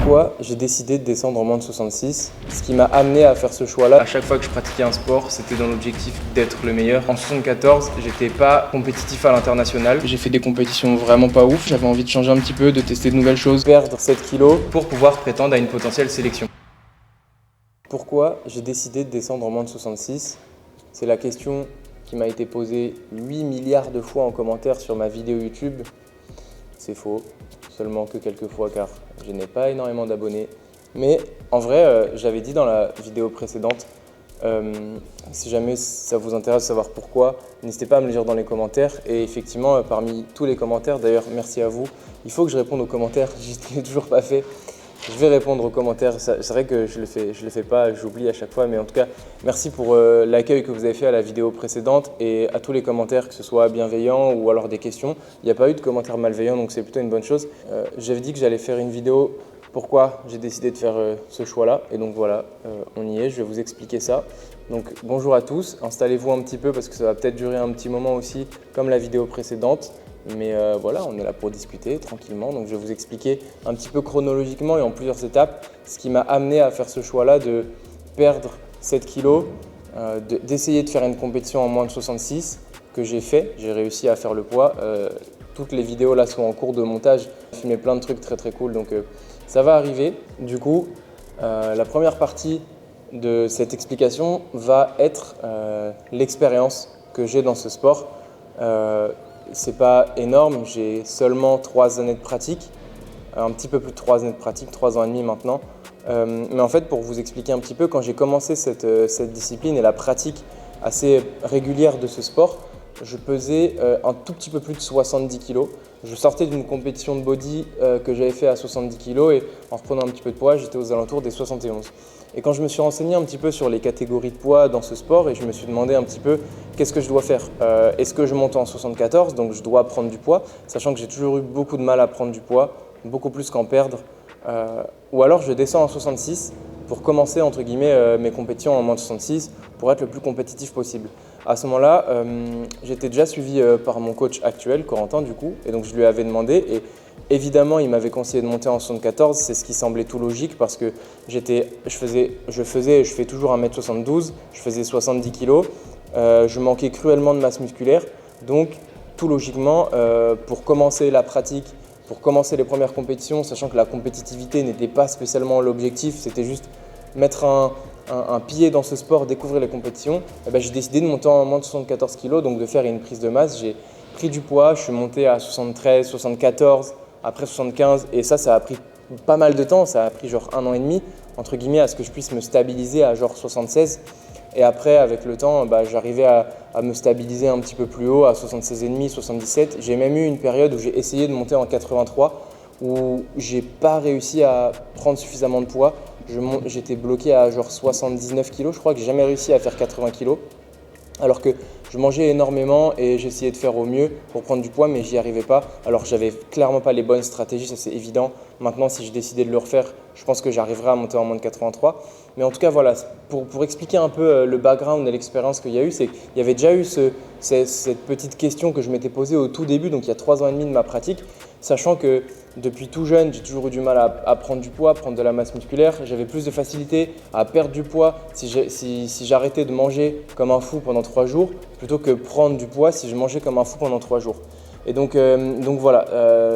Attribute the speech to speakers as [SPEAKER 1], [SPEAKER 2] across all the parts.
[SPEAKER 1] Pourquoi j'ai décidé de descendre en moins de 66? Ce qui m'a amené à faire ce choix-là. À chaque fois que je pratiquais un sport, c'était dans l'objectif d'être le meilleur. En 74, j'étais pas compétitif à l'international. J'ai fait des compétitions vraiment pas ouf. J'avais envie de changer un petit peu, de tester de nouvelles choses, perdre 7 kilos pour pouvoir prétendre à une potentielle sélection. Pourquoi j'ai décidé de descendre en moins de 66? C'est la question qui m'a été posée 8 milliards de fois en commentaire sur ma vidéo YouTube. C'est faux, seulement que quelques fois car je n'ai pas énormément d'abonnés. Mais en vrai, j'avais dit dans la vidéo précédente, si jamais ça vous intéresse de savoir pourquoi, n'hésitez pas à me le dire dans les commentaires. Et effectivement, parmi tous les commentaires, d'ailleurs merci à vous, il faut que je réponde aux commentaires, je ne l'ai toujours pas fait. Je vais répondre aux commentaires, c'est vrai que je le fais pas, j'oublie à chaque fois, mais en tout cas, merci pour l'accueil que vous avez fait à la vidéo précédente et à tous les commentaires, que ce soit bienveillants ou alors des questions. Il n'y a pas eu de commentaires malveillants, donc c'est plutôt une bonne chose. J'avais dit que j'allais faire une vidéo pourquoi j'ai décidé de faire ce choix-là, et donc voilà, on y est, je vais vous expliquer ça. Donc bonjour à tous, installez-vous un petit peu parce que ça va peut-être durer un petit moment aussi, comme la vidéo précédente. Mais voilà, on est là pour discuter tranquillement. Donc je vais vous expliquer un petit peu chronologiquement et en plusieurs étapes ce qui m'a amené à faire ce choix-là de perdre 7 kilos, d'essayer de faire une compétition en moins de 66 que j'ai fait. J'ai réussi à faire le poids. Toutes les vidéos là sont en cours de montage. J'ai filmé plein de trucs très cool, donc ça va arriver. Du coup, la première partie de cette explication va être l'expérience que j'ai dans ce sport. C'est pas énorme, j'ai seulement 3 années de pratique, un petit peu plus de 3 années de pratique, 3 ans et demi maintenant. Mais en fait, pour vous expliquer un petit peu, quand j'ai commencé cette discipline et la pratique assez régulière de ce sport, je pesais un tout petit peu plus de 70 kg. Je sortais d'une compétition de body que j'avais fait à 70 kg et en reprenant un petit peu de poids, j'étais aux alentours des 71. Et quand je me suis renseigné un petit peu sur les catégories de poids dans ce sport et je me suis demandé un petit peu qu'est-ce que je dois faire. Est-ce que je monte en 74, donc je dois prendre du poids, sachant que j'ai toujours eu beaucoup de mal à prendre du poids, beaucoup plus qu'en perdre. Ou alors je descends en 66 pour commencer entre guillemets mes compétitions en moins de 66 pour être le plus compétitif possible. À ce moment-là, j'étais déjà suivi par mon coach actuel, Corentin du coup, et donc je lui avais demandé et évidemment il m'avait conseillé de monter en 74, c'est ce qui semblait tout logique parce que je fais toujours 1m72, je faisais 70 kg, je manquais cruellement de masse musculaire, donc tout logiquement pour commencer la pratique, pour commencer les premières compétitions, sachant que la compétitivité n'était pas spécialement l'objectif, c'était juste mettre un pied dans ce sport, découvrir les compétitions, j'ai décidé de monter en moins de 74 kg, donc de faire une prise de masse. J'ai pris du poids, je suis monté à 73, 74, après 75, et ça a pris pas mal de temps, ça a pris genre 1 an et demi, entre guillemets, à ce que je puisse me stabiliser à genre 76. Et après, avec le temps, j'arrivais à me stabiliser un petit peu plus haut, à 76,5, 77. J'ai même eu une période où j'ai essayé de monter en 83, où j'ai pas réussi à prendre suffisamment de poids. J'étais bloqué à genre 79 kg, je crois que j'ai jamais réussi à faire 80 kg. Alors que je mangeais énormément et j'essayais de faire au mieux pour prendre du poids, mais j'y arrivais pas. Alors j'avais clairement pas les bonnes stratégies, ça c'est évident. Maintenant, si je décidais de le refaire, je pense que j'arriverai à monter en moins de 83. Mais en tout cas, voilà, pour expliquer un peu le background et l'expérience qu'il y a eu, c'est qu'il y avait déjà eu cette petite question que je m'étais posée au tout début, donc il y a 3 ans et demi de ma pratique, sachant que depuis tout jeune, j'ai toujours eu du mal à prendre du poids, à prendre de la masse musculaire. J'avais plus de facilité à perdre du poids si j'arrêtais de manger comme un fou pendant 3 jours, plutôt que prendre du poids si je mangeais comme un fou pendant 3 jours. Et donc voilà,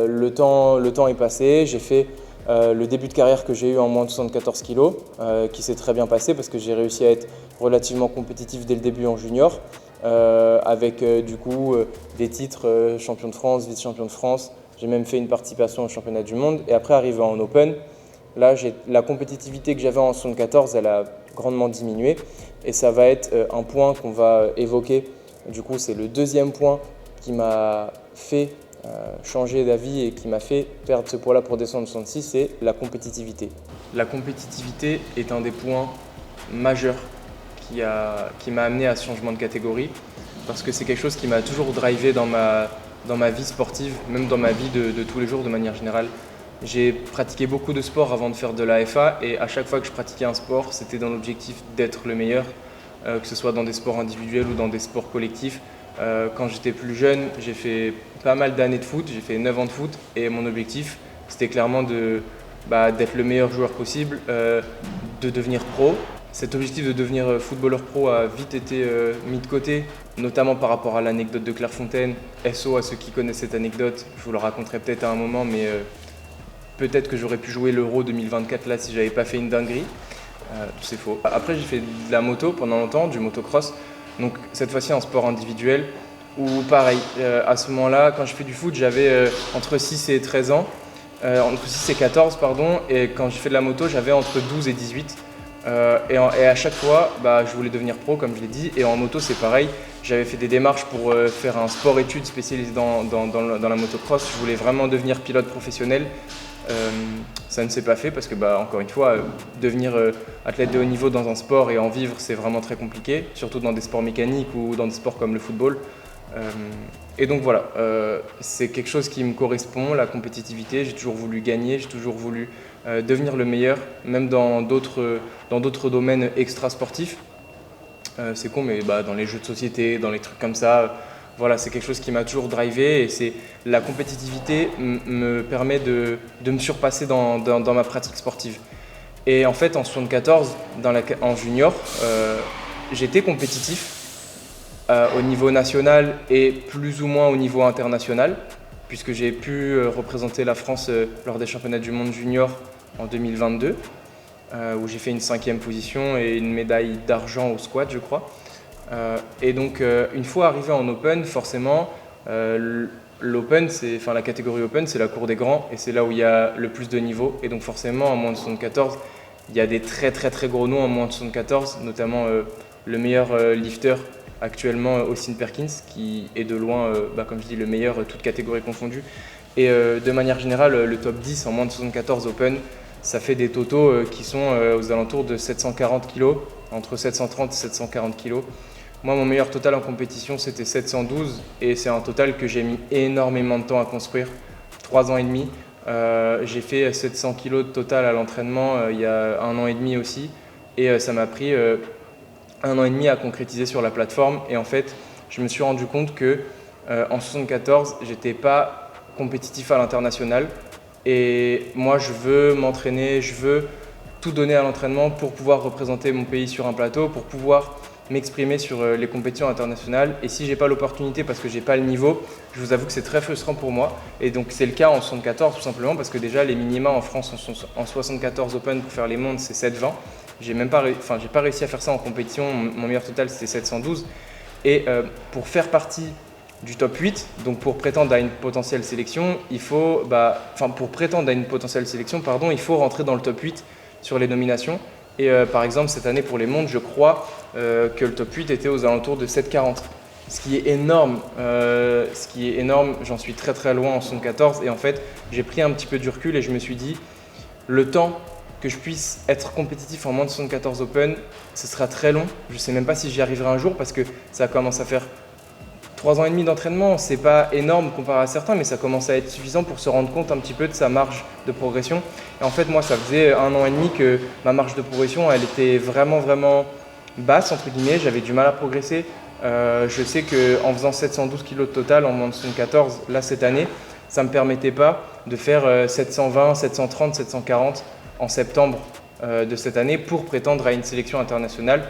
[SPEAKER 1] le temps est passé. J'ai fait le début de carrière que j'ai eu en moins de 74 kg, qui s'est très bien passé parce que j'ai réussi à être relativement compétitif dès le début en junior, avec du coup des titres champion de France, vice-champion de France. J'ai même fait une participation au championnat du monde et après arrivé en Open, là la compétitivité que j'avais en 74, elle a grandement diminué et ça va être un point qu'on va évoquer. Du coup, c'est le deuxième point qui m'a fait changer d'avis et qui m'a fait perdre ce poids-là pour descendre en 66, c'est la compétitivité. La compétitivité est un des points majeurs qui m'a amené à ce changement de catégorie parce que c'est quelque chose qui m'a toujours drivé dans ma vie sportive, même dans ma vie de tous les jours de manière générale. J'ai pratiqué beaucoup de sports avant de faire de l'AFA et à chaque fois que je pratiquais un sport, c'était dans l'objectif d'être le meilleur, que ce soit dans des sports individuels ou dans des sports collectifs. Quand j'étais plus jeune, j'ai fait pas mal d'années de foot, j'ai fait 9 ans de foot et mon objectif, c'était clairement d'être le meilleur joueur possible, de devenir pro. Cet objectif de devenir footballeur pro a vite été mis de côté, notamment par rapport à l'anecdote de Clairefontaine. SO à ceux qui connaissent cette anecdote, je vous le raconterai peut-être à un moment, mais peut-être que j'aurais pu jouer l'Euro 2024 là si j'avais pas fait une dinguerie. C'est faux. Après j'ai fait de la moto pendant longtemps, du motocross, donc cette fois-ci en sport individuel, où pareil, à ce moment-là, quand je fais du foot, j'avais entre 6 et 13 ans, entre 6 et 14 pardon, et quand j'ai fait de la moto, j'avais entre 12 et 18. Et à chaque fois, je voulais devenir pro, comme je l'ai dit. Et en moto, c'est pareil. J'avais fait des démarches pour faire un sport-études spécialisé dans la motocross. Je voulais vraiment devenir pilote professionnel. Ça ne s'est pas fait parce que, encore une fois, devenir athlète de haut niveau dans un sport et en vivre, c'est vraiment très compliqué, surtout dans des sports mécaniques ou dans des sports comme le football. Et donc voilà, c'est quelque chose qui me correspond, la compétitivité. J'ai toujours voulu gagner, j'ai toujours voulu devenir le meilleur, même dans d'autres domaines extra-sportifs. C'est con, mais dans les jeux de société, dans les trucs comme ça, voilà, c'est quelque chose qui m'a toujours drivé. Et la compétitivité me permet de me surpasser dans ma pratique sportive. Et en fait, en 74, en junior, j'étais compétitif au niveau national et plus ou moins au niveau international, puisque j'ai pu représenter la France lors des championnats du monde junior en 2022, où j'ai fait une 5e position et une médaille d'argent au squat, je crois. Et donc, une fois arrivé en Open, forcément, l'Open, la catégorie Open, c'est la cour des grands et c'est là où il y a le plus de niveaux. Et donc, forcément, en moins de 74, il y a des très très très gros noms en moins de 74, notamment le meilleur lifter actuellement, Austin Perkins, qui est de loin, comme je dis, le meilleur, toutes catégories confondues. Et de manière générale, le top 10 en moins de 74 Open, ça fait des totaux qui sont aux alentours de 740 kg, entre 730 et 740 kg. Moi, mon meilleur total en compétition, c'était 712 et c'est un total que j'ai mis énormément de temps à construire, 3 ans et demi. J'ai fait 700 kg de total à l'entraînement il y a 1 an et demi aussi et ça m'a pris 1 an et demi à concrétiser sur la plateforme. Et en fait, je me suis rendu compte que en 74, j'étais pas compétitif à l'international. Et moi, je veux m'entraîner, je veux tout donner à l'entraînement pour pouvoir représenter mon pays sur un plateau, pour pouvoir m'exprimer sur les compétitions internationales. Et si j'ai pas l'opportunité parce que j'ai pas le niveau, je vous avoue que c'est très frustrant pour moi. Et donc c'est le cas en 74 tout simplement parce que déjà les minima en France en 74 Open pour faire les mondes c'est 720. J'ai pas réussi à faire ça en compétition. Mon meilleur total c'était 712. Et pour faire partie du top 8, donc pour prétendre à une potentielle sélection, il faut rentrer dans le top 8 sur les nominations. Et par exemple, cette année pour les mondes, je crois que le top 8 était aux alentours de 7,40. Ce qui est énorme, j'en suis très très loin en 74. Et en fait, j'ai pris un petit peu du recul et je me suis dit, le temps que je puisse être compétitif en moins de 74 Open, ce sera très long. Je ne sais même pas si j'y arriverai un jour parce que ça commence à faire 3 ans et demi d'entraînement, c'est pas énorme comparé à certains, mais ça commence à être suffisant pour se rendre compte un petit peu de sa marge de progression. Et en fait, moi, ça faisait 1 an et demi que ma marge de progression, elle était vraiment, vraiment basse, entre guillemets. J'avais du mal à progresser. Je sais qu'en faisant 712 kg de total en moins de 74, là, cette année, ça ne me permettait pas de faire 720, 730, 740 en septembre de cette année pour prétendre à une sélection internationale,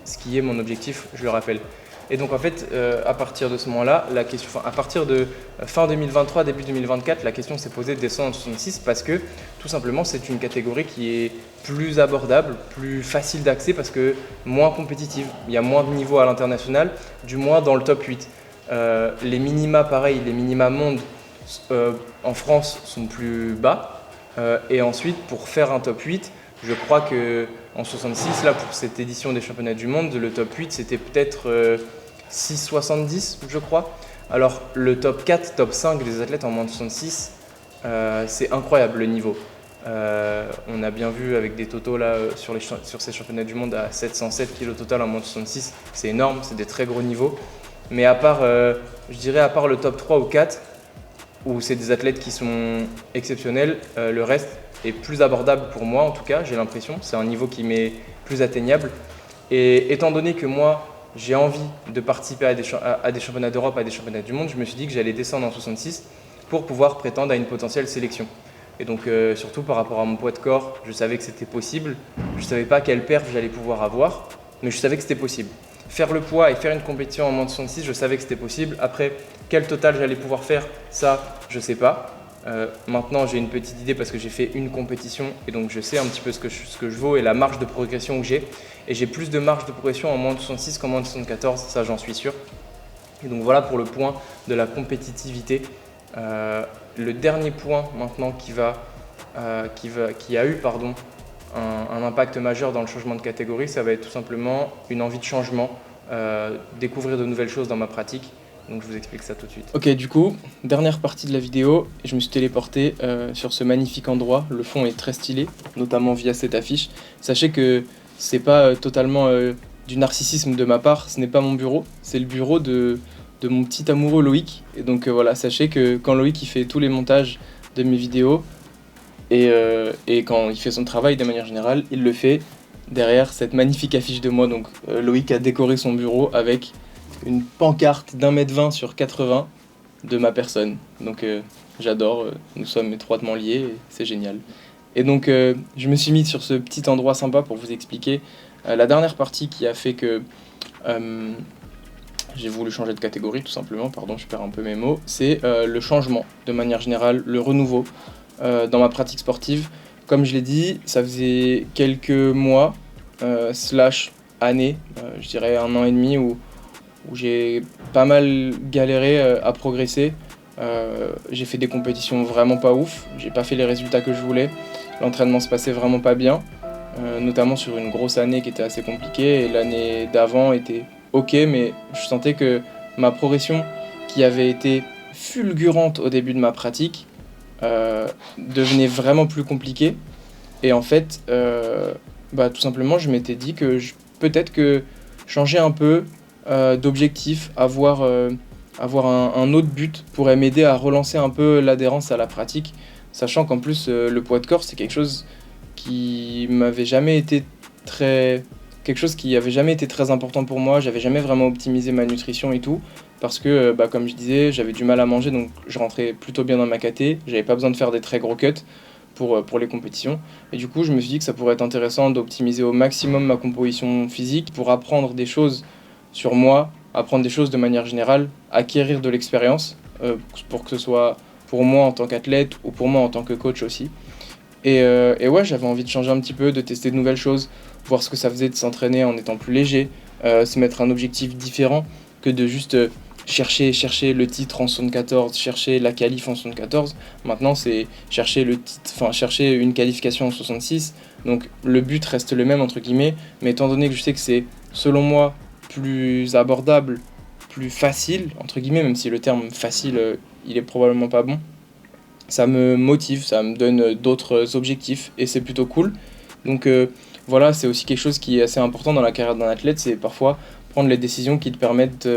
[SPEAKER 1] ce qui est mon objectif, je le rappelle. Et donc en fait, à partir de ce moment-là, à partir de fin 2023, début 2024, la question s'est posée de descendre en 66 parce que tout simplement c'est une catégorie qui est plus abordable, plus facile d'accès parce que moins compétitive. Il y a moins de niveaux à l'international, du moins dans le top 8. Les minima, pareil, les minima monde en France sont plus bas. Et ensuite, pour faire un top 8, je crois qu'en 66, là, pour cette édition des championnats du monde, le top 8, c'était peut-être 6,70, je crois. Alors, le top 4, top 5 des athlètes en moins de 66, c'est incroyable le niveau. On a bien vu avec des totaux là, sur ces championnats du monde à 707 kg total en moins de 66, c'est énorme, c'est des très gros niveaux. Mais à part, je dirais à part le top 3 ou 4, où c'est des athlètes qui sont exceptionnels, le reste est plus abordable pour moi en tout cas, j'ai l'impression. C'est un niveau qui m'est plus atteignable. Et étant donné que moi, j'ai envie de participer à des championnats d'Europe, à des championnats du monde, je me suis dit que j'allais descendre en 66 pour pouvoir prétendre à une potentielle sélection. Et donc surtout par rapport à mon poids de corps, je savais que c'était possible. Je ne savais pas quelle perf j'allais pouvoir avoir, mais je savais que c'était possible. Faire le poids et faire une compétition en moins de 66, je savais que c'était possible. Après, quel total j'allais pouvoir faire, ça, je ne sais pas. Maintenant, j'ai une petite idée parce que j'ai fait une compétition et donc je sais un petit peu ce que je vaux et la marge de progression que j'ai. Et j'ai plus de marge de progression en moins de 66 qu'en moins de 74, ça j'en suis sûr. Et donc voilà pour le point de la compétitivité. Le dernier point maintenant qui a eu un impact majeur dans le changement de catégorie, ça va être tout simplement une envie de changement, découvrir de nouvelles choses dans ma pratique. Donc je vous explique ça tout de suite. Ok, du coup, dernière partie de la vidéo, je me suis téléporté sur ce magnifique endroit. Le fond est très stylé, notamment via cette affiche. Sachez que c'est pas totalement du narcissisme de ma part, ce n'est pas mon bureau, c'est le bureau de mon petit amoureux Loïc. Et donc voilà, sachez que quand Loïc il fait tous les montages de mes vidéos et quand il fait son travail de manière générale, il le fait derrière cette magnifique affiche de moi. Donc Loïc a décoré son bureau avec une pancarte d'1,20 m sur 80 de ma personne. Donc j'adore, nous sommes étroitement liés, et c'est génial. Et donc je me suis mis sur ce petit endroit sympa pour vous expliquer la dernière partie qui a fait que j'ai voulu changer de catégorie tout simplement, pardon je perds un peu mes mots, c'est le changement de manière générale, le renouveau dans ma pratique sportive. Comme je l'ai dit, ça faisait quelques mois, slash années, je dirais 1 an et demi où j'ai pas mal galéré à progresser. J'ai fait des compétitions vraiment pas ouf, j'ai pas fait les résultats que je voulais, l'entraînement se passait vraiment pas bien, notamment sur une grosse année qui était assez compliquée et l'année d'avant était ok, mais je sentais que ma progression qui avait été fulgurante au début de ma pratique devenait vraiment plus compliquée et en fait tout simplement je m'étais dit que peut-être que changer un peu d'objectif, avoir un autre but pourrait m'aider à relancer un peu l'adhérence à la pratique, sachant qu'en plus le poids de corps c'est quelque chose qui m'avait jamais été très important pour moi. J'avais jamais vraiment optimisé ma nutrition et tout parce que comme je disais j'avais du mal à manger, donc je rentrais plutôt bien dans ma caté, j'avais pas besoin de faire des très gros cuts pour les compétitions. Et du coup je me suis dit que ça pourrait être intéressant d'optimiser au maximum ma composition physique pour apprendre des choses sur moi, apprendre des choses de manière générale, acquérir de l'expérience, pour que ce soit pour moi en tant qu'athlète ou pour moi en tant que coach aussi. Et ouais, j'avais envie de changer un petit peu, de tester de nouvelles choses, voir ce que ça faisait de s'entraîner en étant plus léger, se mettre un objectif différent que de juste chercher le titre en 74, chercher la qualif en 74. Maintenant, c'est chercher une qualification en 66. Donc le but reste le même entre guillemets, mais étant donné que je sais que c'est selon moi plus abordable, plus facile, entre guillemets, même si le terme facile, il est probablement pas bon, ça me motive, ça me donne d'autres objectifs et c'est plutôt cool. Donc voilà, c'est aussi quelque chose qui est assez important dans la carrière d'un athlète, c'est parfois prendre les décisions qui te permettent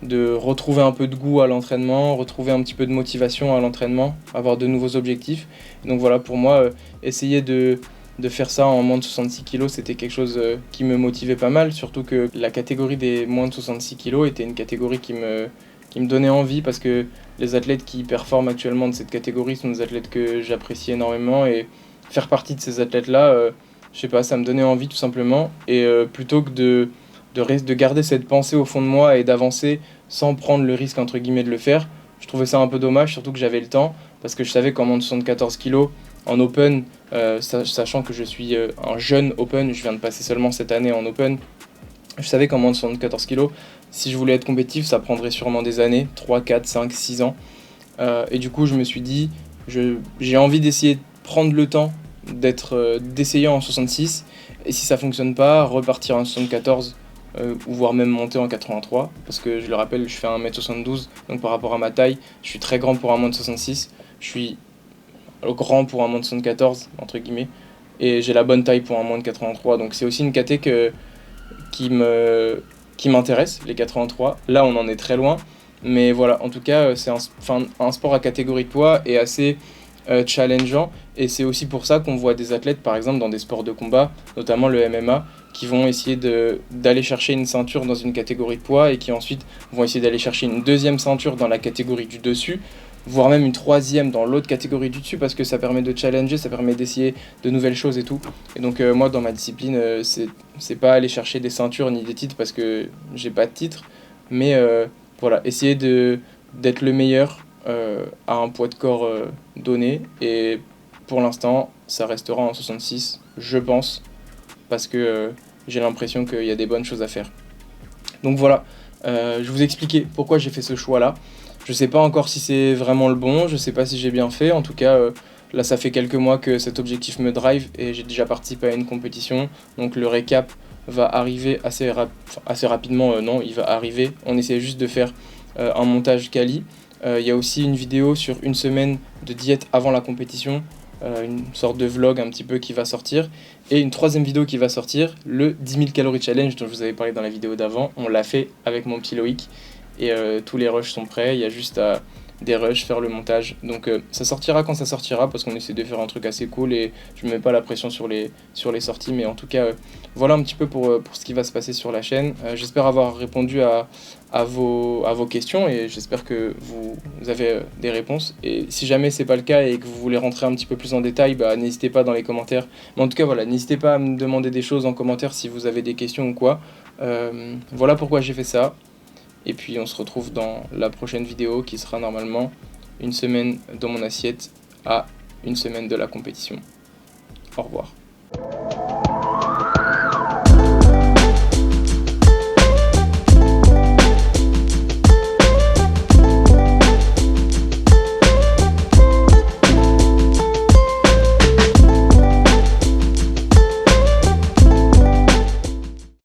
[SPEAKER 1] de retrouver un peu de goût à l'entraînement, retrouver un petit peu de motivation à l'entraînement, avoir de nouveaux objectifs. Et donc voilà, pour moi, essayer de faire ça en moins de 66 kg, c'était quelque chose qui me motivait pas mal, surtout que la catégorie des moins de 66 kg était une catégorie qui me donnait envie parce que les athlètes qui performent actuellement de cette catégorie sont des athlètes que j'apprécie énormément et faire partie de ces athlètes-là, je sais pas, ça me donnait envie tout simplement. Et plutôt que de garder cette pensée au fond de moi et d'avancer sans prendre le risque entre guillemets de le faire, je trouvais ça un peu dommage, surtout que j'avais le temps parce que je savais qu'en moins de 74 kg en open, sachant que je suis un jeune open, je viens de passer seulement cette année en open, je savais qu'en moins de 74 kg, si je voulais être compétitif, ça prendrait sûrement des années, 3, 4, 5, 6 ans. Et du coup, je me suis dit, j'ai envie d'essayer de prendre le temps d'essayer en 66, et si ça fonctionne pas, repartir en 74, ou voire même monter en 83, parce que je le rappelle, je fais 1m72, donc par rapport à ma taille, je suis très grand pour un moins de 66, je suis grand pour un moins de 74, entre guillemets, et j'ai la bonne taille pour un moins de 83, donc c'est aussi une caté qui m'intéresse, les 83. Là, on en est très loin, mais voilà, en tout cas, c'est un sport à catégorie de poids et assez challengeant, et c'est aussi pour ça qu'on voit des athlètes, par exemple, dans des sports de combat, notamment le MMA, qui vont essayer d'aller chercher une ceinture dans une catégorie de poids et qui ensuite vont essayer d'aller chercher une deuxième ceinture dans la catégorie du dessus voire même une troisième dans l'autre catégorie du dessus, parce que ça permet de challenger, ça permet d'essayer de nouvelles choses et tout. Et donc moi dans ma discipline, c'est pas aller chercher des ceintures ni des titres parce que j'ai pas de titre, mais voilà, essayer d'être le meilleur à un poids de corps donné. Et pour l'instant, ça restera en 66, je pense, parce que j'ai l'impression qu'il y a des bonnes choses à faire. Donc voilà, je vous ai expliqué pourquoi j'ai fait ce choix-là. Je sais pas encore si c'est vraiment le bon, je sais pas si j'ai bien fait. En tout cas, là, ça fait quelques mois que cet objectif me drive et j'ai déjà participé à une compétition. Donc le récap va arriver assez rapidement. Non, il va arriver. On essaie juste de faire un montage quali. Il y a aussi une vidéo sur une semaine de diète avant la compétition, une sorte de vlog un petit peu qui va sortir. Et une troisième vidéo qui va sortir, le 10 000 calories challenge dont je vous avais parlé dans la vidéo d'avant. On l'a fait avec mon petit Loïc et tous les rushs sont prêts. Il y a juste à des rushs, faire le montage. Donc ça sortira quand ça sortira parce qu'on essaie de faire un truc assez cool et je ne mets pas la pression sur les sorties. Mais en tout cas, voilà un petit peu pour ce qui va se passer sur la chaîne. J'espère avoir répondu à vos questions et j'espère que vous avez des réponses. Et si jamais c'est pas le cas et que vous voulez rentrer un petit peu plus en détail, bah, n'hésitez pas dans les commentaires. Mais en tout cas, voilà, n'hésitez pas à me demander des choses en commentaire si vous avez des questions ou quoi. Voilà pourquoi j'ai fait ça. Et puis on se retrouve dans la prochaine vidéo qui sera normalement une semaine dans mon assiette à une semaine de la compétition. Au revoir.